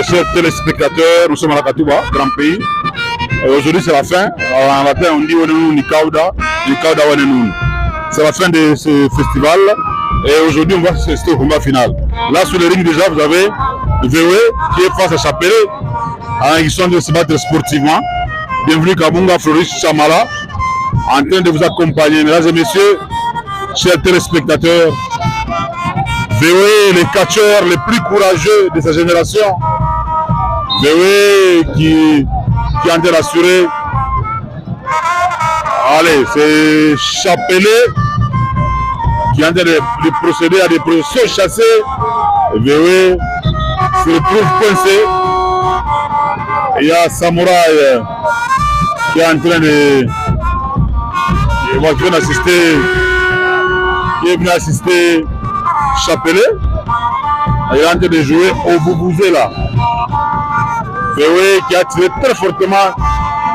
chers téléspectateurs, nous sommes à la Katouba, grand pays. Aujourd'hui c'est la fin. En latin on dit Wenenoun Nikauda, Nikauda Wenenoun. C'est la fin de ce festival. Et aujourd'hui on va assister au combat final. Là sur le ring déjà vous avez VOE qui est face à Chapelet. Ils sont en train de se battre sportivement. Bienvenue Kabunga Floris Chamala, en train de vous accompagner. Mesdames et messieurs, chers téléspectateurs, VOE, les catcheurs les plus courageux de sa génération. VOE qui est en train d'assurer. Allez, c'est Chapelet qui est en train de procéder à des processions chassées. VOE se retrouve coincé. Il y a Samouraï qui est en train de... qui est venu assister Chapelet. Il est en train de jouer au Boubouzé là. VOE qui a tiré très fortement.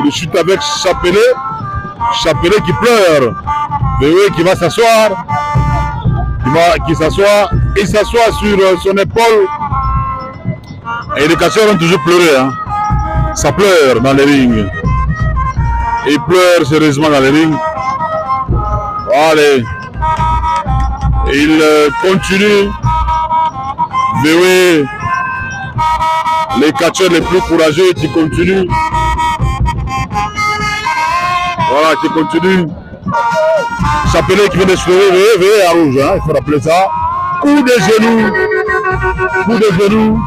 Il chute avec Chapelet. Chapelet qui pleure. VOE qui va s'asseoir. Qui s'assoit. Il s'assoit sur son épaule. Et les catcheurs ont toujours pleuré. Hein. Ça pleure dans les rings. Il pleure sérieusement dans les rings. Allez. Il continue. VOE. Les catcheurs les plus courageux qui continuent. Voilà, qui continuent. Chapelet qui vient de se lever. VOE à rouge, hein, il faut rappeler ça. Coup de genoux. Coup de genoux.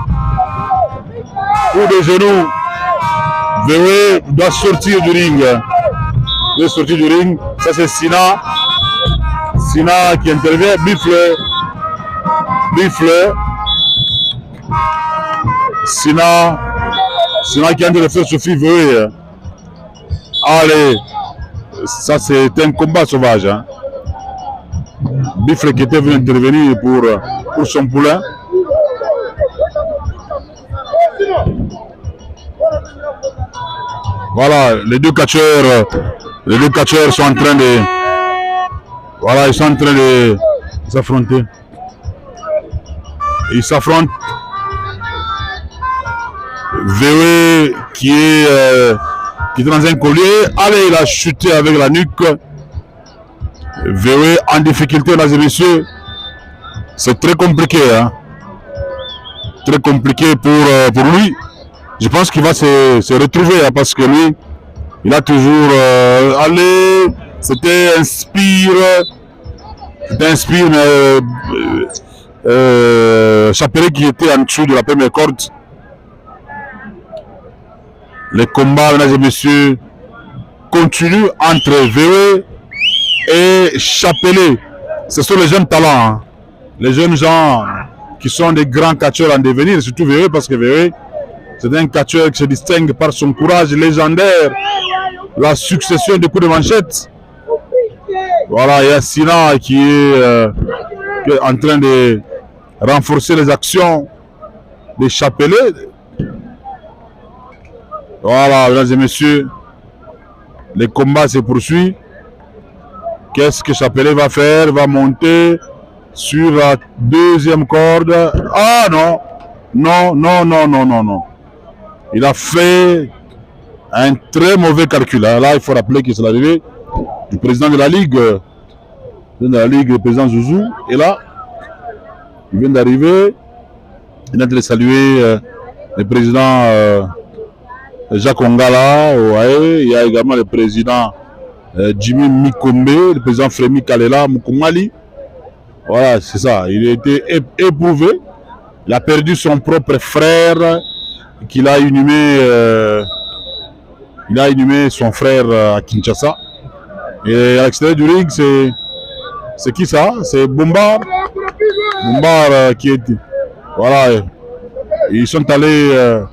Coup de genoux. VOE doit sortir du ring. Il doit sortir du ring. Ça c'est Sina. Sina qui intervient. Bifle. Bifle. Sina qui est en train de faire Sophie VOE. Allez. Ça c'est un combat sauvage. Hein. Bifle qui était venu intervenir pour son poulain. Voilà, les deux catcheurs sont en train de... Voilà, ils sont en train de s'affronter. Ils s'affrontent. VOE qui est dans un collier. Allez, il a chuté avec la nuque. VOE en difficulté, mesdames et messieurs. C'est très compliqué. Hein? Très compliqué pour lui. Je pense qu'il va se retrouver hein, parce que lui, il a toujours... allez, c'était Inspire, mais Chapelet qui était en dessous de la première corde. Les combats, mesdames et messieurs, continuent entre VOE et Chapelet. Ce sont les jeunes talents, hein. Les jeunes gens qui sont des grands catcheurs en devenir, surtout VOE parce que VOE, c'est un catcheur qui se distingue par son courage légendaire, la succession de coups de manchette. Voilà, il y a Sina qui est en train de renforcer les actions de Chapelet. Voilà, mesdames et messieurs, les combats se poursuivent. Qu'est-ce que Chapelet va faire? Il va monter sur la deuxième corde. Ah non, non. Il a fait un très mauvais calcul. Là, il faut rappeler que c'est l'arrivée du président de la Ligue. Le président Zouzou. Et là, il vient d'arriver. Il est en train de saluer le président Jacques Ongala. Il y a également le président Jimmy Mikombe, le président Frémi Kalela Mukumali. Voilà, c'est ça. Il a été éprouvé. Il a perdu son propre frère. Qu'il a inhumé, son frère à Kinshasa. Et à l'extérieur du ring, c'est qui ça? C'est Bombard. Bombard qui est... Voilà. Ils sont allés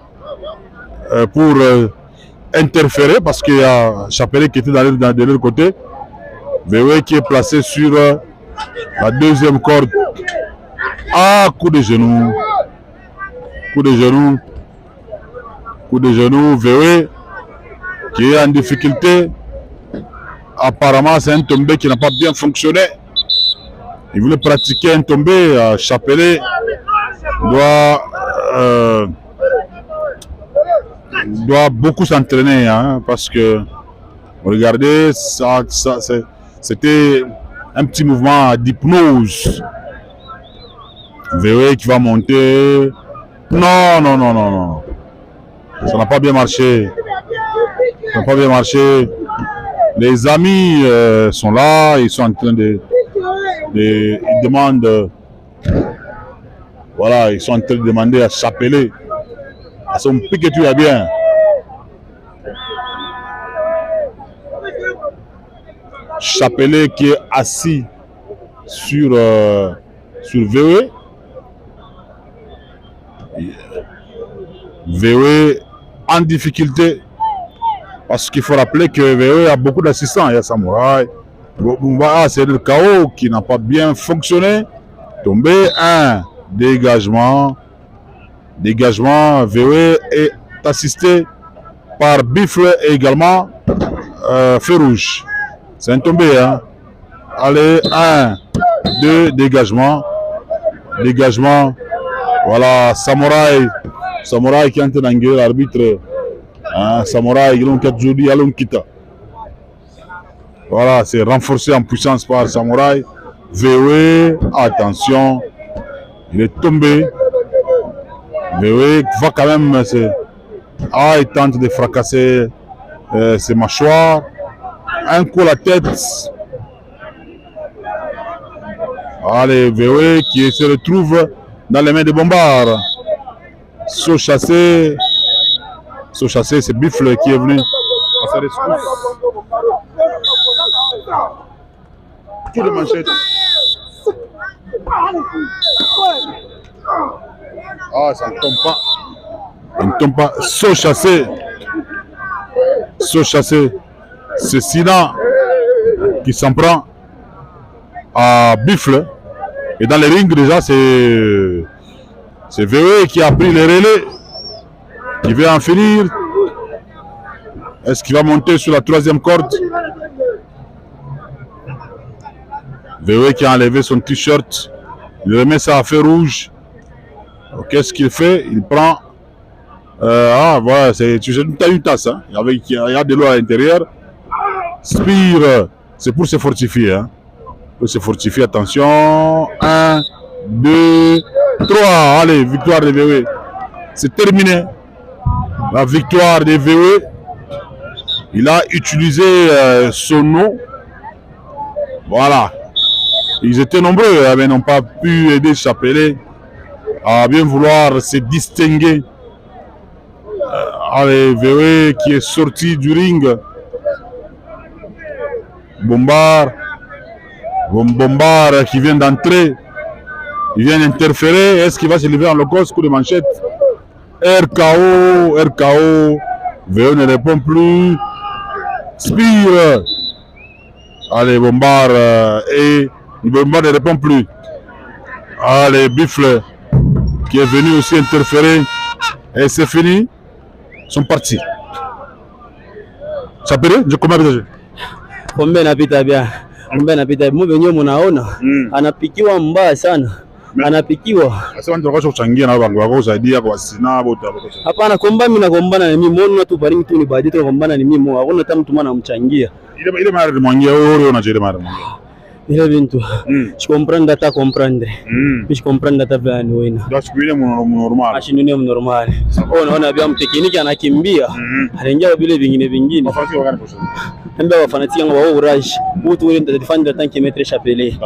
pour interférer parce qu'il y a Chapelet qui était de l'autre côté. VOE qui est placé sur la deuxième corde. Ah, coup de genou. Coup de genou. Coup de genou, VOE qui est en difficulté. Apparemment, c'est un tombé qui n'a pas bien fonctionné. Il voulait pratiquer un tombé. Chapelet doit doit beaucoup s'entraîner, hein, parce que regardez, c'était un petit mouvement d'hypnose. VOE qui va monter. Non, non, non, non, non. Ça n'a pas bien marché. Ça n'a pas bien marché. Les amis sont là, ils sont en train ils demandent. Voilà, ils sont en train de demander à Chapelet. À son pic que tu vas bien. Chapelet qui est assis sur VOE. VOE en difficulté. Parce qu'il faut rappeler que VOE a beaucoup d'assistants. Il y a Samouraï. C'est le chaos qui n'a pas bien fonctionné. Tombé un dégagement. Dégagement. VOE est assisté par Bifle et également Feu Rouge. C'est un tombé. Hein. Allez, 1, 2, dégagement. Dégagement. Voilà, Samouraï. Samouraï qui est en train d'engueuler l'arbitre. Hein, Samouraï, il a toujours dit allons quitter. Voilà, c'est renforcé en puissance par Samouraï. VOE, attention. Il est tombé. VOE va quand même. Il tente de fracasser ses mâchoires. Un coup à la tête. Allez, VOE qui se retrouve dans les mains de Bombard. Saut chassé, c'est Bifle qui est venu à sa rescousse. Tout le manchette. Ça ne tombe pas. Il ne tombe pas. Saut chassé. C'est Sina qui s'en prend à Bifle. Et dans les rings, déjà, c'est VOE qui a pris les relais, qui veut en finir. Est-ce qu'il va monter sur la troisième corde? VOE qui a enlevé son t-shirt, il remet ça à Feu Rouge. Qu'est-ce qu'il fait? Il prend... voilà, tu as une tasse, hein? Il y a de l'eau à l'intérieur. Spire, c'est pour se fortifier. Hein? Pour se fortifier, attention. 1, 2, 3. Allez, victoire de VOE. C'est terminé. La victoire de VOE. Il a utilisé son nom. Voilà. Ils étaient nombreux, mais n'ont pas pu aider Chapelet à bien vouloir se distinguer. Allez, VOE qui est sorti du ring. Bombard qui vient d'entrer. Il vient d'interférer. Est-ce qu'il va se lever en low cost? Coup de manchette. RKO. VOE ne répond plus. Spire. Allez, Bombard. Et Bombard ne répond plus. Allez, Bifle qui est venu aussi interférer. Et c'est fini. Ils sont partis. Chapelet, je commence à dire. Combien napita bien. Combien napita. Mwenyewe mnaona anapikiwa mbaya sana. Anapikiwa. Sasa ndio kwa kuchangia na bango wako usaidia kwa sina bota. Hapana, komba mimi nagombana na mimi mbona tu bari mtu ni baadhi tu nagombana ni mimi mbona hakuna hata mtu mwana mchangia. Ile mara mwangia wewe unajele mara mwangia. Ile bintu. Je comprends data comprendre. Je comprends data vya ni wewe. Ndio sikuile normal. Ashini ni normal. Unaona bia mtekiniki anakimbia. Anaingia vile vingine. Mafanati wakani posho. Ndio wafanati yangu wao uraji. Mtu wewe ndio defend tant que mettre Chapelet.